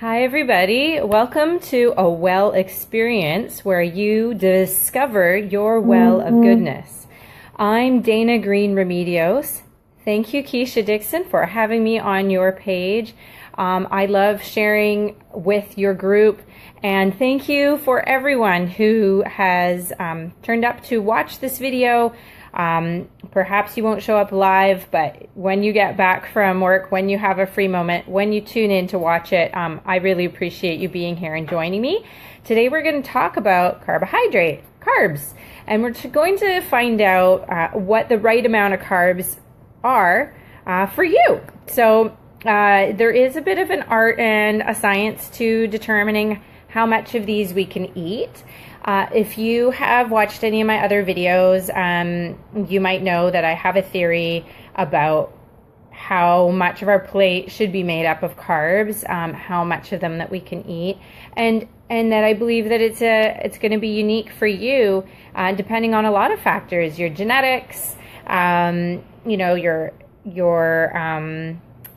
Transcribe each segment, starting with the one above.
Hi everybody, welcome to a well experience where you discover your well of goodness. I'm Dana Green Remedios. Thank you, Keisha Dixon, for having me on your page. I love sharing with your group, and thank you for everyone who has turned up to watch this video. Perhaps you won't show up live, but when you get back from work, when you have a free moment, when you tune in to watch it, I really appreciate you being here and joining me. Today we're going to talk about carbs, and we're going to find out what the right amount of carbs are for you. So there is a bit of an art and a science to determining how much of these we can eat. If you have watched any of my other videos, you might know that I have a theory about how much of our plate should be made up of carbs, how much of them that we can eat, and that I believe that it's going to be unique for you, depending on a lot of factors, your genetics, your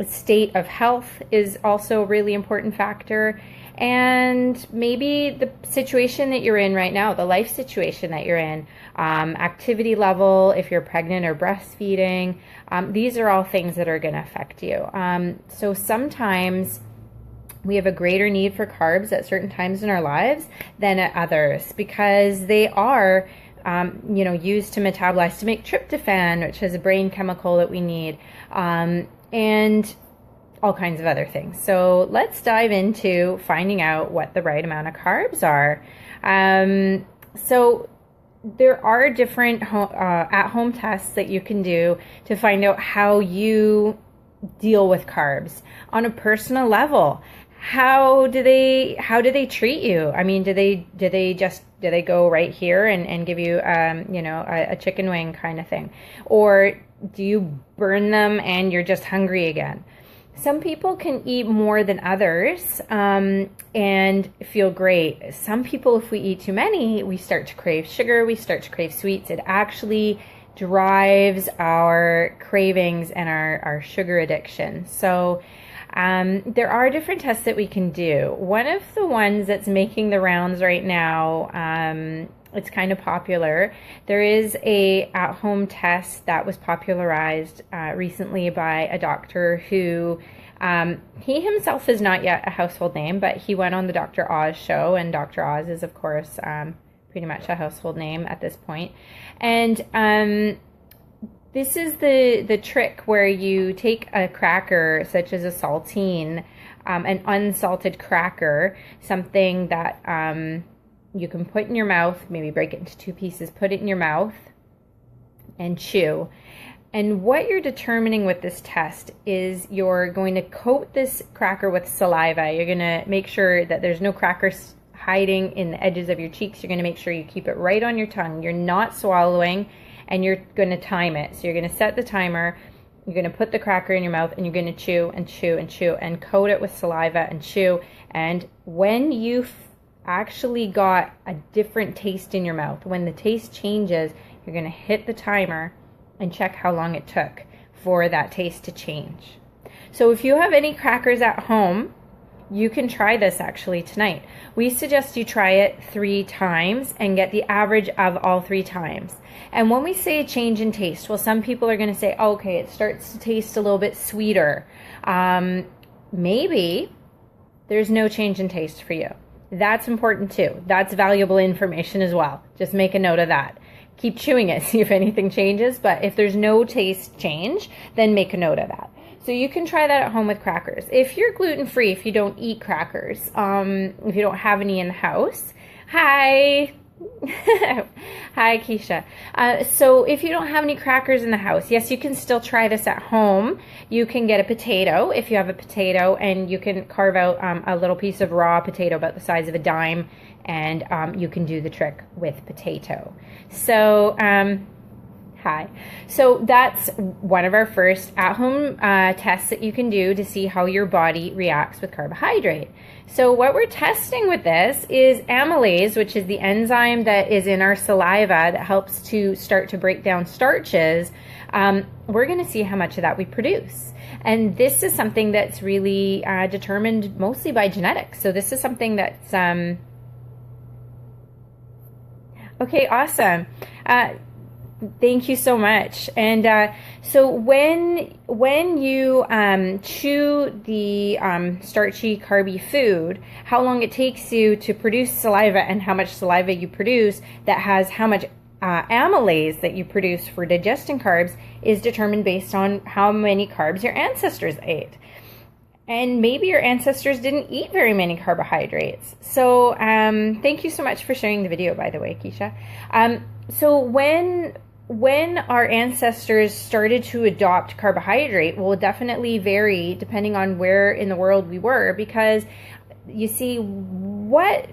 state of health is also a really important factor. And maybe the situation that you're in right now, the life situation that you're in, activity level, if you're pregnant or breastfeeding, these are all things that are going to affect you. So sometimes we have a greater need for carbs at certain times in our lives than at others, because they are used to metabolize, to make tryptophan, which is a brain chemical that we need, and all kinds of other things. So let's dive into finding out what the right amount of carbs are. So there are different at-home tests that you can do to find out how you deal with carbs on a personal level. How do they treat you? I mean, do they go right here and give you a chicken wing kind of thing, or do you burn them and you're just hungry again? Some people can eat more than others and feel great. Some people, if we eat too many, we start to crave sugar, we start to crave sweets. It actually drives our cravings and our sugar addiction. So there are different tests that we can do. One of the ones that's making the rounds right now, it's kind of popular. There is a at-home test that was popularized recently by a doctor who, he himself is not yet a household name, but he went on the Dr. Oz show, and Dr. Oz is, of course, pretty much a household name at this point. And this is the trick where you take a cracker, such as a saltine, an unsalted cracker, something that you can put in your mouth, maybe break it into two pieces, put it in your mouth and chew. And what you're determining with this test is you're going to coat this cracker with saliva. You're going to make sure that there's no crackers hiding in the edges of your cheeks. You're going to make sure you keep it right on your tongue. You're not swallowing, and you're going to time it. So you're going to set the timer. You're going to put the cracker in your mouth, and you're going to chew and chew and chew and coat it with saliva and chew. And when you actually got a different taste in your mouth, when the taste changes, you're going to hit the timer and check how long it took for that taste to change. So if you have any crackers at home, you can try this actually tonight. We suggest you try it 3 times and get the average of all 3 times. And when we say a change in taste, well, some people are going to say, oh, okay, it starts to taste a little bit sweeter. Maybe there's no change in taste for you. That's important too. That's valuable information as well. Just make a note of that. Keep chewing it, see if anything changes. But if there's no taste change, then make a note of that. So you can try that at home with crackers. If you're gluten-free, if you don't eat crackers, if you don't have any in the house, hi. Hi, Keisha. So if you don't have any crackers in the house, yes, you can still try this at home. You can get a potato, if you have a potato, and you can carve out a little piece of raw potato about the size of a dime, and you can do the trick with potato. So Hi. So that's one of our first at-home tests that you can do to see how your body reacts with carbohydrate. So what we're testing with this is amylase, which is the enzyme that is in our saliva that helps to start to break down starches. We're going to see how much of that we produce. And this is something that's really determined mostly by genetics. So this is something that's... Okay, awesome. Thank you so much. And so when you chew the starchy, carby food, how long it takes you to produce saliva and how much saliva you produce that has how much amylase that you produce for digesting carbs is determined based on how many carbs your ancestors ate. And maybe your ancestors didn't eat very many carbohydrates. So thank you so much for sharing the video, by the way, Keisha. So when our ancestors started to adopt carbohydrate will definitely vary depending on where in the world we were, because you see what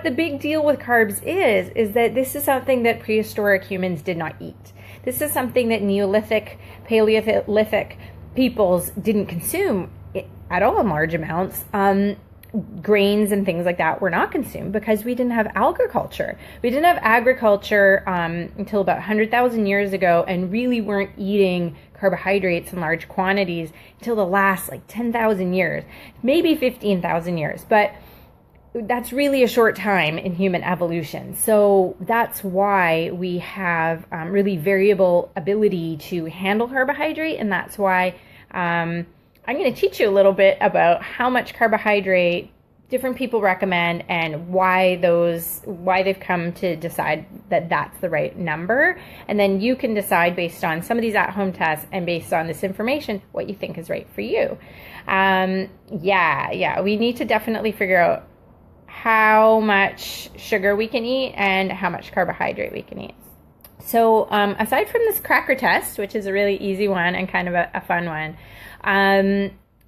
the big deal with carbs is that this is something that prehistoric humans did not eat. This is something that Neolithic, Paleolithic peoples didn't consume at all in large amounts. Grains and things like that were not consumed because we didn't have agriculture. We didn't have agriculture until about 100,000 years ago, and really weren't eating carbohydrates in large quantities until the last like 10,000 years, maybe 15,000 years. But that's really a short time in human evolution. So that's why we have really variable ability to handle carbohydrate, and that's why I'm going to teach you a little bit about how much carbohydrate different people recommend and why they've come to decide that that's the right number. And then you can decide based on some of these at-home tests and based on this information what you think is right for you. We need to definitely figure out how much sugar we can eat and how much carbohydrate we can eat. So aside from this cracker test, which is a really easy one and kind of a fun one,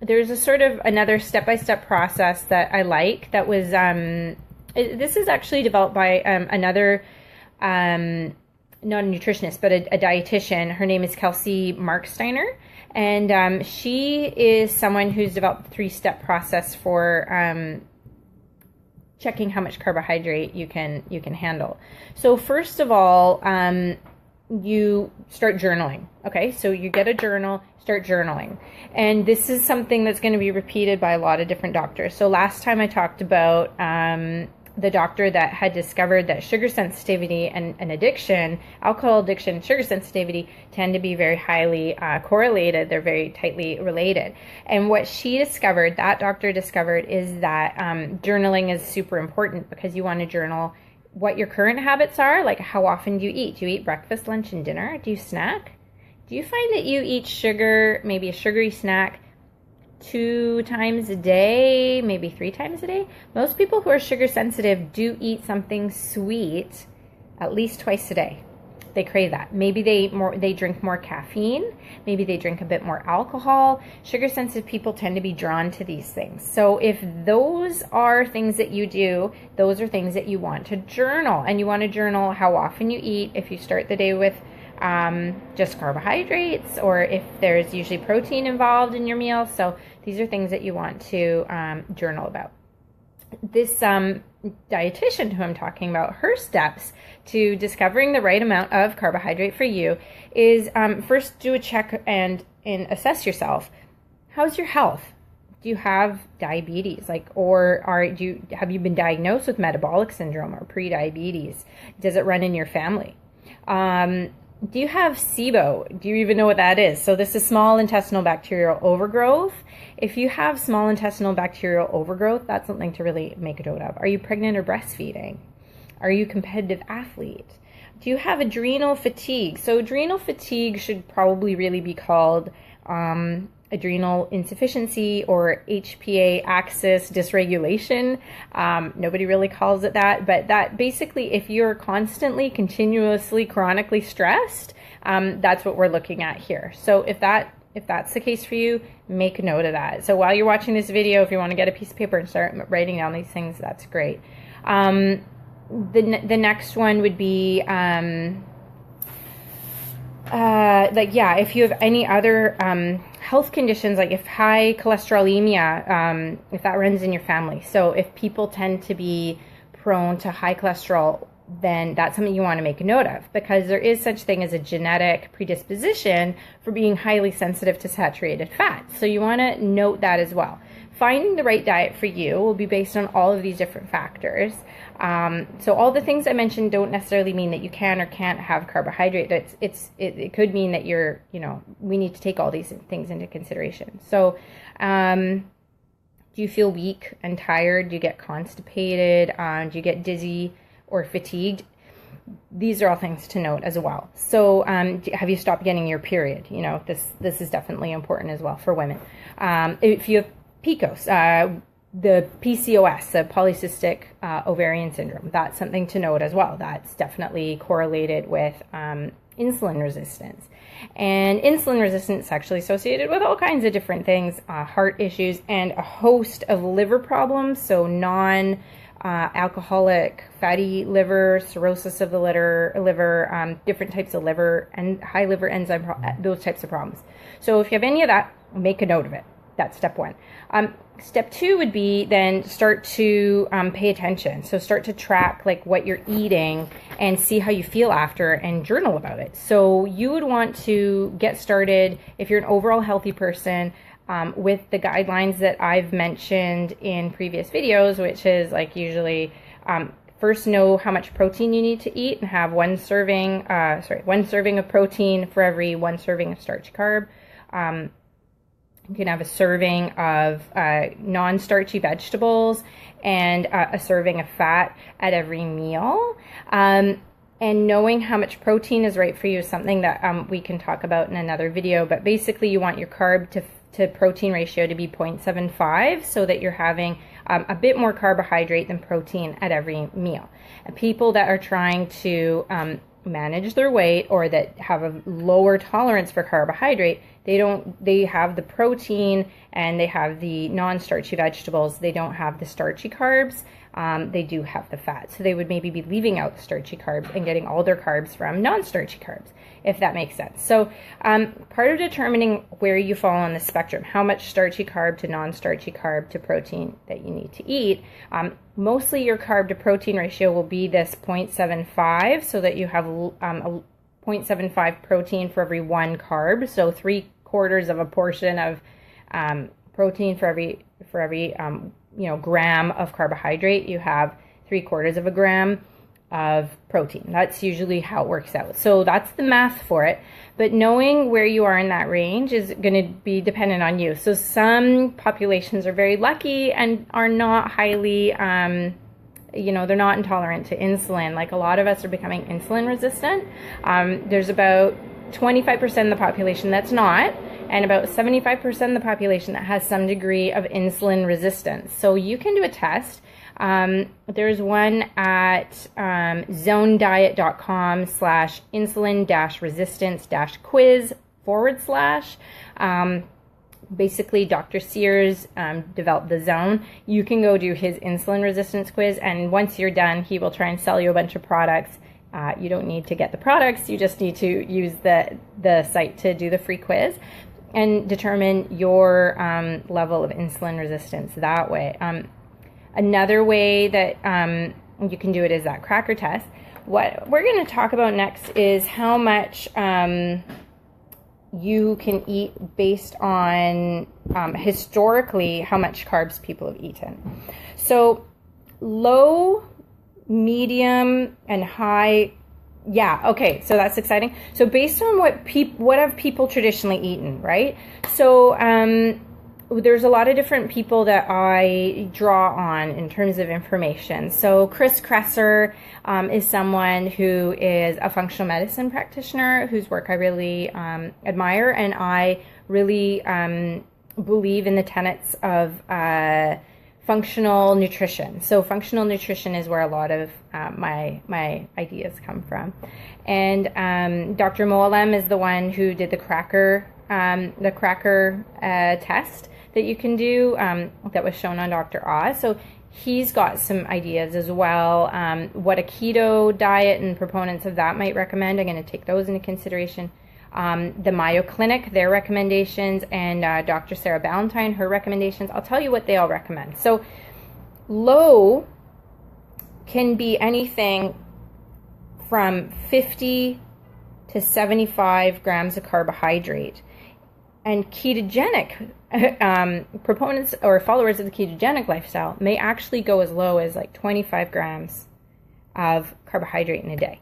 there's a sort of another step-by-step process that I like that was, this is actually developed by another, not a nutritionist, but a dietitian. Her name is Kelsey Marksteiner, and she is someone who's developed a 3-step process for checking how much carbohydrate you can handle. So first of all, you start journaling. Okay, so you get a journal, start journaling. And this is something that's going to be repeated by a lot of different doctors. So last time I talked about the doctor that had discovered that sugar sensitivity and addiction, alcohol addiction, sugar sensitivity tend to be very highly correlated. They're very tightly related. And what she discovered, that doctor discovered, is that journaling is super important because you want to journal what your current habits are, like how often do you eat? Do you eat breakfast, lunch, and dinner? Do you snack? Do you find that you eat sugar, maybe a sugary snack, 2 times a day, maybe 3 times a day? Most people who are sugar sensitive do eat something sweet at least twice a day. They crave that. Maybe they drink more caffeine. Maybe they drink a bit more alcohol. Sugar sensitive people tend to be drawn to these things. So if those are things that you do, those are things that you want to journal. And you want to journal how often you eat. If you start the day with just carbohydrates, or if there's usually protein involved in your meal. So these are things that you want to journal about. This dietitian who I'm talking about, her steps to discovering the right amount of carbohydrate for you is first do a check and assess yourself. How's your health? Do you have diabetes? Have you been diagnosed with metabolic syndrome or pre-diabetes? Does it run in your family? Do you have SIBO? Do you even know what that is? So this is small intestinal bacterial overgrowth. If you have small intestinal bacterial overgrowth, that's something to really make a note of. Are you pregnant or breastfeeding? Are you a competitive athlete? Do you have adrenal fatigue? So adrenal fatigue should probably really be called adrenal insufficiency or HPA axis dysregulation. Nobody really calls it that, but that basically, if you're constantly, continuously, chronically stressed, that's what we're looking at here. So if that's the case for you, make a note of that. So while you're watching this video, if you want to get a piece of paper and start writing down these things, that's great. The next one would be if you have any other health conditions, like if high cholesterolemia, if that runs in your family. So if people tend to be prone to high cholesterol, then that's something you want to make a note of, because there is such thing as a genetic predisposition for being highly sensitive to saturated fat. So you want to note that as well. Finding the right diet for you will be based on all of these different factors. So all the things I mentioned don't necessarily mean that you can or can't have carbohydrate. It could mean that we need to take all these things into consideration. So do you feel weak and tired? Do you get constipated? Do you get dizzy or fatigued? These are all things to note as well. So have you stopped getting your period? This is definitely important as well for women. If you have PCOS, the PCOS, the polycystic ovarian syndrome, that's something to note as well. That's definitely correlated with insulin resistance. And insulin resistance is actually associated with all kinds of different things, heart issues, and a host of liver problems. So alcoholic fatty liver, cirrhosis of the liver, different types of liver, and high liver enzyme, those types of problems. So if you have any of that, make a note of it. That's step one. Step two would be then start to pay attention. So start to track like what you're eating and see how you feel after, and journal about it. So you would want to get started, if you're an overall healthy person, with the guidelines that I've mentioned in previous videos, which is like usually first know how much protein you need to eat and have one serving of protein for every one serving of starchy carb. You can have a serving of non-starchy vegetables and a serving of fat at every meal. And knowing how much protein is right for you is something that we can talk about in another video. But basically, you want your carb to protein ratio to be 0.75, so that you're having a bit more carbohydrate than protein at every meal. And people that are trying to manage their weight, or that have a lower tolerance for carbohydrate, they have the protein and they have the non-starchy vegetables. They don't have the starchy carbs. They do have the fat. So they would maybe be leaving out the starchy carbs and getting all their carbs from non-starchy carbs, if that makes sense. So part of determining where you fall on the spectrum, how much starchy carb to non-starchy carb to protein that you need to eat, mostly your carb to protein ratio will be this 0.75, so that you have a 0.75 protein for every one carb. So 3/4 of a portion of protein for every gram of carbohydrate. You have 3/4 of a gram of protein. That's usually how it works out. So that's the math for it. But knowing where you are in that range is going to be dependent on you. So some populations are very lucky and are not highly, they're not intolerant to insulin. Like a lot of us are becoming insulin resistant. There's about 25% of the population that's not, and about 75% of the population that has some degree of insulin resistance. So you can do a test. There's one at zonediet.com/insulin-resistance-quiz/. Basically, Dr. Sears developed the Zone. You can go do his insulin resistance quiz, and once you're done, he will try and sell you a bunch of products. You don't need to get the products. You just need to use the site to do the free quiz and determine your level of insulin resistance that way. Another way that you can do it is that cracker test. What we're going to talk about next is how much you can eat based on historically how much carbs people have eaten. So low, medium, and high. Yeah, okay, so that's exciting. So based on what have people traditionally eaten, right? So there's a lot of different people that I draw on in terms of information. So Chris Kresser is someone who is a functional medicine practitioner whose work I really admire, and I really believe in the tenets of functional nutrition. So functional nutrition is where a lot of my ideas come from. And Dr. Moalem is the one who did the cracker test that you can do that was shown on Dr. Oz. So he's got some ideas as well. What a keto diet and proponents of that might recommend. I'm going to take those into consideration. the Mayo Clinic, their recommendations, and Dr. Sarah Ballantyne, her recommendations. I'll tell you what they all recommend. So low can be anything from 50 to 75 grams of carbohydrate. And ketogenic proponents or followers of the ketogenic lifestyle may actually go as low as like 25 grams of carbohydrate in a day.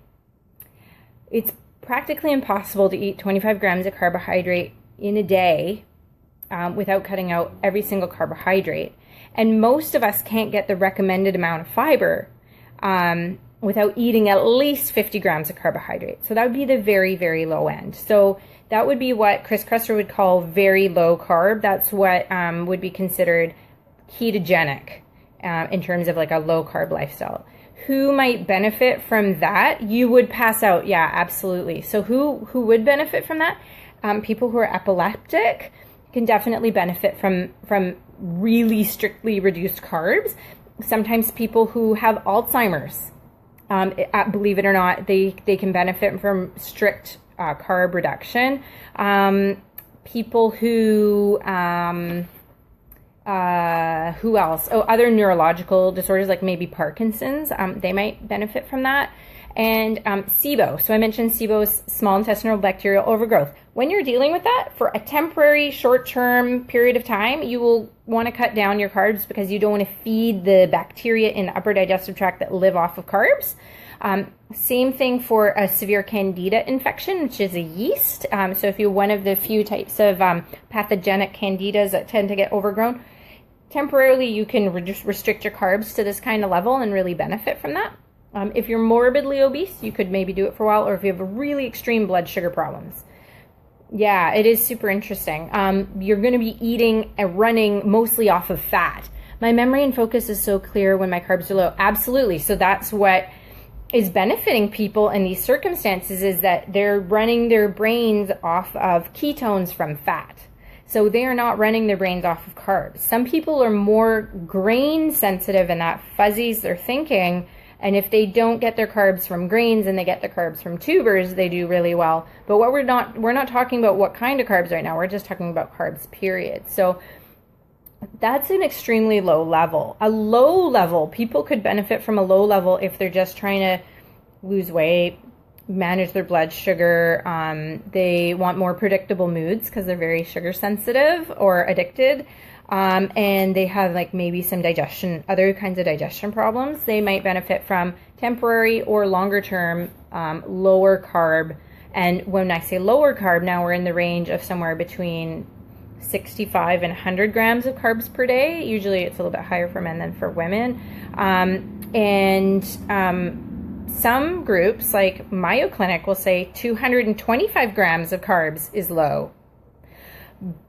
It's practically impossible to eat 25 grams of carbohydrate in a day without cutting out every single carbohydrate. And most of us can't get the recommended amount of fiber without eating at least 50 grams of carbohydrate. So that would be the very, very low end. So that would be what Chris Kresser would call very low carb. That's what would be considered ketogenic in terms of like a low carb lifestyle. Who might benefit from that? You would pass out. Yeah, absolutely. So who would benefit from that? People who are epileptic can definitely benefit from really strictly reduced carbs. Sometimes people who have Alzheimer's, believe it or not, they can benefit from strict carb reduction. People who else? Oh, other neurological disorders like maybe Parkinson's, they might benefit from that. And SIBO. So I mentioned SIBO, small intestinal bacterial overgrowth. When you're dealing with that for a temporary short-term period of time, you will want to cut down your carbs because you don't want to feed the bacteria in the upper digestive tract that live off of carbs. Same thing for a severe candida infection, which is a yeast. So if you're one of the few types of pathogenic candidas that tend to get overgrown, temporarily you can restrict your carbs to this kind of level and really benefit from that. If you're morbidly obese, you could maybe do it for a while, or if you have really extreme blood sugar problems. Yeah, it is super interesting. You're going to be eating and running mostly off of fat. My memory and focus is so clear when my carbs are low. Absolutely. So that's what is benefiting people in these circumstances, is that they're running their brains off of ketones from fat. So they are not running their brains off of carbs. Some people are more grain sensitive and that fuzzies their thinking. And if they don't get their carbs from grains and they get their carbs from tubers, they do really well. But what we're not talking about what kind of carbs right now. We're just talking about carbs, period. So that's an extremely low level. A low level, people could benefit from a low level if they're just trying to lose weight, manage their blood sugar. They want more predictable moods because they're very sugar sensitive or addicted. And they have like maybe some digestion, other kinds of digestion problems. They might benefit from temporary or longer term lower carb. And when I say lower carb, now we're in the range of somewhere between 65 and 100 grams of carbs per day. Usually it's a little bit higher for men than for women. Some groups like Mayo Clinic will say 225 grams of carbs is low.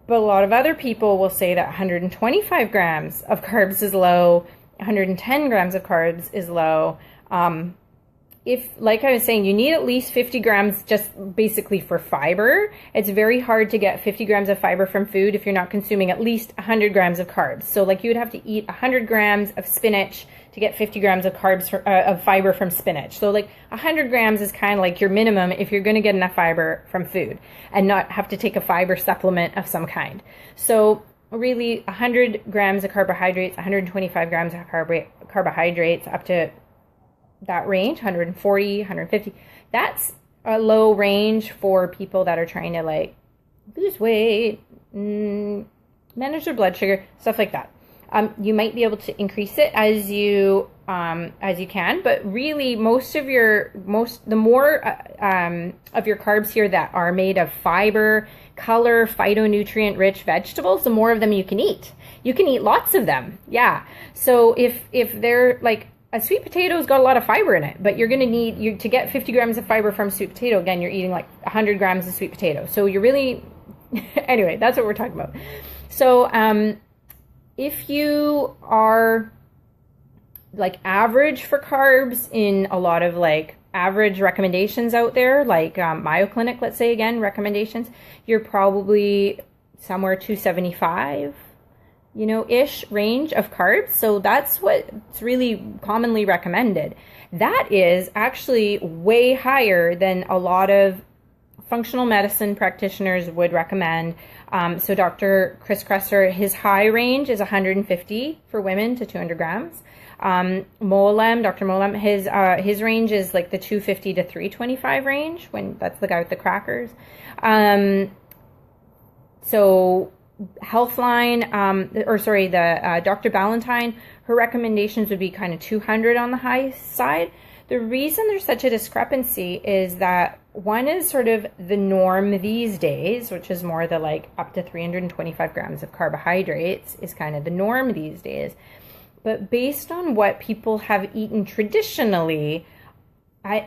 But a lot of other people will say that 125 grams of carbs is low, 110 grams of carbs is low. If, like I was saying, you need at least 50 grams just basically for fiber. It's very hard to get 50 grams of fiber from food if you're not consuming at least 100 grams of carbs. So like you would have to eat 100 grams of spinach to get 50 grams of carbs of fiber from spinach. So like 100 grams is kind of like your minimum if you're going to get enough fiber from food and not have to take a fiber supplement of some kind. So really 100 grams of carbohydrates, 125 grams of carbohydrates up to that range, 140, 150. That's a low range for people that are trying to like lose weight, manage their blood sugar, stuff like that. You might be able to increase it as you can, but really the more of your carbs here that are made of fiber, color, phytonutrient rich vegetables, the more of them you can eat. You can eat lots of them. Yeah. So if they're like, a sweet potato's got a lot of fiber in it, but you're going to need to get 50 grams of fiber from sweet potato. Again, you're eating like 100 grams of sweet potato. So you're really, anyway, that's what we're talking about. So, if you are like average for carbs in a lot of like average recommendations out there, like Mayo Clinic, let's say again, recommendations, you're probably somewhere 275, ish range of carbs. So that's what's really commonly recommended. That is actually way higher than a lot of functional medicine practitioners would recommend. So Dr. Chris Kresser, his high range is 150 for women to 200 grams. Molem, Dr. Molem, his range is like the 250 to 325 range, when that's the guy with the crackers. So Healthline, Dr. Ballantyne, her recommendations would be kind of 200 on the high side. The reason there's such a discrepancy is that one is sort of the norm these days, which is more the like up to 325 grams of carbohydrates is kind of the norm these days. But based on what people have eaten traditionally,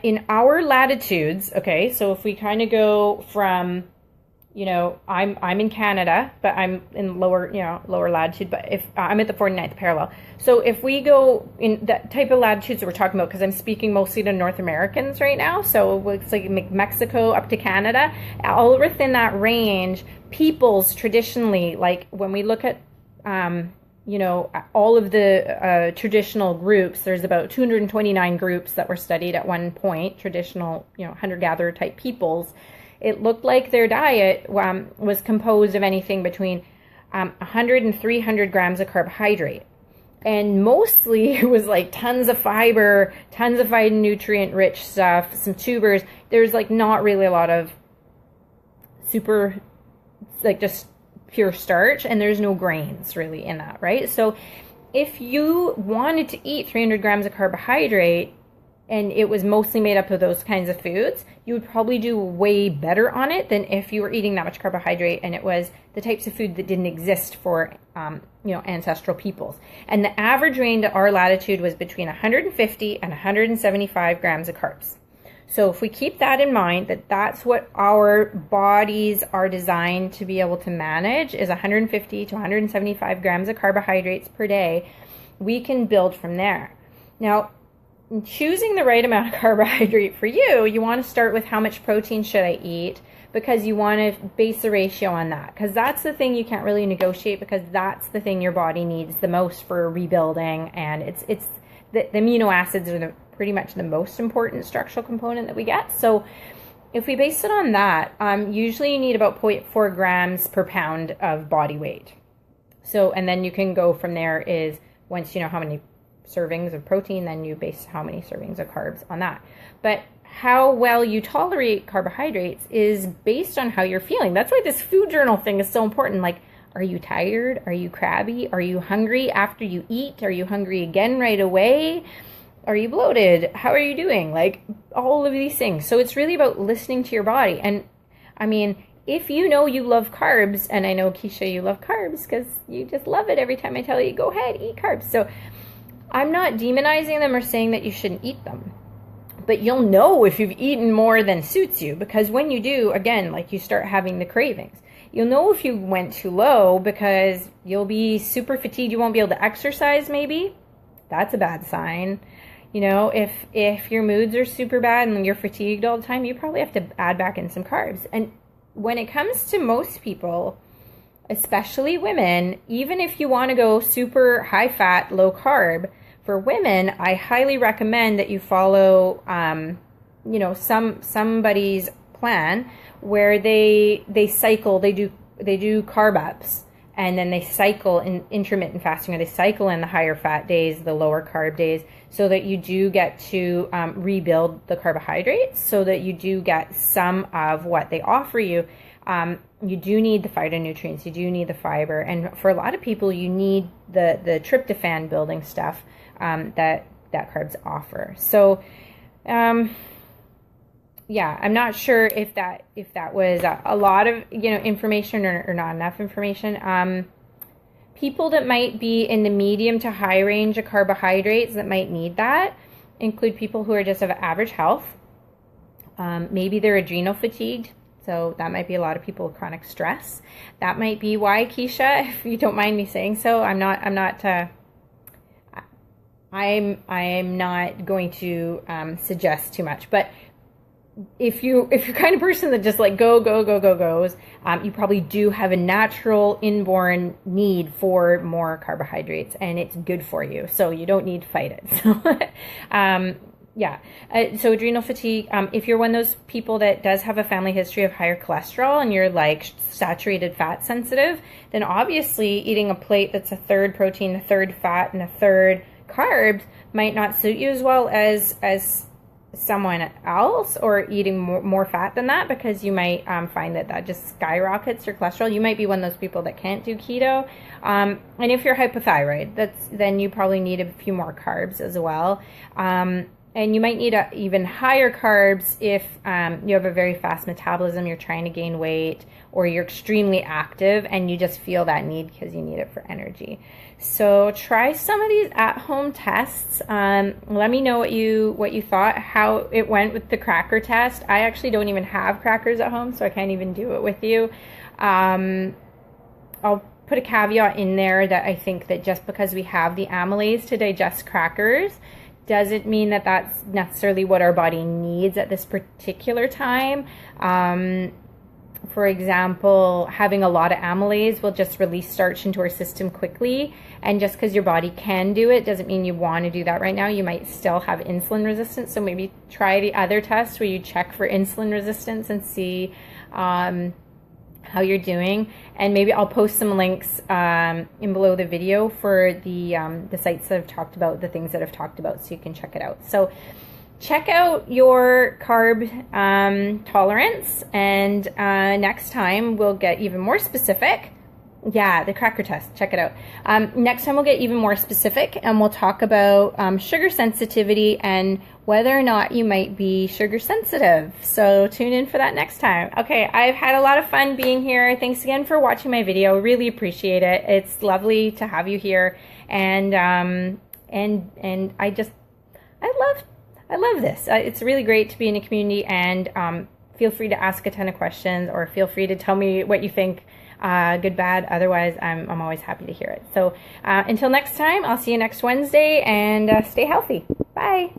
in our latitudes, okay, so if we kind of go from, I'm in Canada, but I'm in lower latitude, but if I'm at the 49th parallel. So if we go in that type of latitudes that we're talking about, because I'm speaking mostly to North Americans right now, so it's like Mexico up to Canada, all within that range, peoples traditionally, like when we look at, all of the traditional groups, there's about 229 groups that were studied at one point, traditional, hunter-gatherer type peoples. It looked like their diet was composed of anything between 100 and 300 grams of carbohydrate. And mostly it was like tons of fiber, tons of nutrient-rich stuff, some tubers. There's like not really a lot of super, like just pure starch, and there's no grains really in that, right? So if you wanted to eat 300 grams of carbohydrate, and it was mostly made up of those kinds of foods, you would probably do way better on it than if you were eating that much carbohydrate and it was the types of food that didn't exist for, ancestral peoples. And the average range at our latitude was between 150 and 175 grams of carbs. So if we keep that in mind, that's what our bodies are designed to be able to manage, is 150 to 175 grams of carbohydrates per day, we can build from there. Now, in choosing the right amount of carbohydrate for you, you want to start with how much protein should I eat, because you want to base the ratio on that, because that's the thing you can't really negotiate, because that's the thing your body needs the most for rebuilding, and it's the amino acids are pretty much the most important structural component that we get. So if we base it on that, usually you need about 0.4 grams per pound of body weight. So, and then you can go from there, is once you know how many servings of protein, then you base how many servings of carbs on that. But how well you tolerate carbohydrates is based on how you're feeling. That's why this food journal thing is so important. Like, are you tired? Are you crabby? Are you hungry after you eat? Are you hungry again right away? Are you bloated? How are you doing? Like, all of these things. So it's really about listening to your body. And I mean, if you know you love carbs, and I know, Keisha, you love carbs because you just love it every time I tell you, go ahead, eat carbs. So I'm not demonizing them or saying that you shouldn't eat them. But you'll know if you've eaten more than suits you, because when you do, again, like you start having the cravings. You'll know if you went too low because you'll be super fatigued. You won't be able to exercise maybe. That's a bad sign. If your moods are super bad and you're fatigued all the time, you probably have to add back in some carbs. And when it comes to most people, especially women, even if you want to go super high fat, low carb, for women, I highly recommend that you follow, somebody's plan where they cycle, they do carb ups, and then they cycle in intermittent fasting, or they cycle in the higher fat days, the lower carb days, so that you do get to rebuild the carbohydrates, so that you do get some of what they offer you. You do need the phytonutrients, you do need the fiber, and for a lot of people, you need the tryptophan building stuff that carbs offer. So, I'm not sure if that was a lot of information or not enough information. People that might be in the medium to high range of carbohydrates that might need that include people who are just of average health. Maybe they're adrenal fatigued. So that might be a lot of people with chronic stress. That might be why, Keisha, if you don't mind me saying so, I'm not going to suggest too much. But if you're kind of person that just like goes, you probably do have a natural inborn need for more carbohydrates, and it's good for you. So you don't need to fight it. So, Yeah. So adrenal fatigue, if you're one of those people that does have a family history of higher cholesterol and you're like saturated fat sensitive, then obviously eating a plate that's a third protein, a third fat, and a third carbs might not suit you as well as someone else, or eating more fat than that, because you might find that just skyrockets your cholesterol. You might be one of those people that can't do keto. And if you're hypothyroid, then you probably need a few more carbs as well. And you might need even higher carbs if you have a very fast metabolism, you're trying to gain weight, or you're extremely active and you just feel that need because you need it for energy. So try some of these at-home tests. Let me know what you thought, how it went with the cracker test. I actually don't even have crackers at home, so I can't even do it with you. I'll put a caveat in there that I think that just because we have the amylase to digest crackers doesn't mean that that's necessarily what our body needs at this particular time. For example, having a lot of amylase will just release starch into our system quickly. And just because your body can do it doesn't mean you want to do that right now. You might still have insulin resistance. So maybe try the other test where you check for insulin resistance and see how you're doing. And maybe I'll post some links in below the video for the sites that I've talked about, the things that I've talked about, so you can check it out. So check out your carb tolerance, and next time we'll get even more specific. Yeah, the cracker test, check it out. Next time we'll get even more specific, and we'll talk about sugar sensitivity and whether or not you might be sugar sensitive. So tune in for that next time. Okay, I've had a lot of fun being here. Thanks again for watching my video. Really appreciate it. It's lovely to have you here, and I love this. It's really great to be in a community, and feel free to ask a ton of questions, or feel free to tell me what you think, good, bad. Otherwise, I'm always happy to hear it. So until next time, I'll see you next Wednesday, and stay healthy. Bye.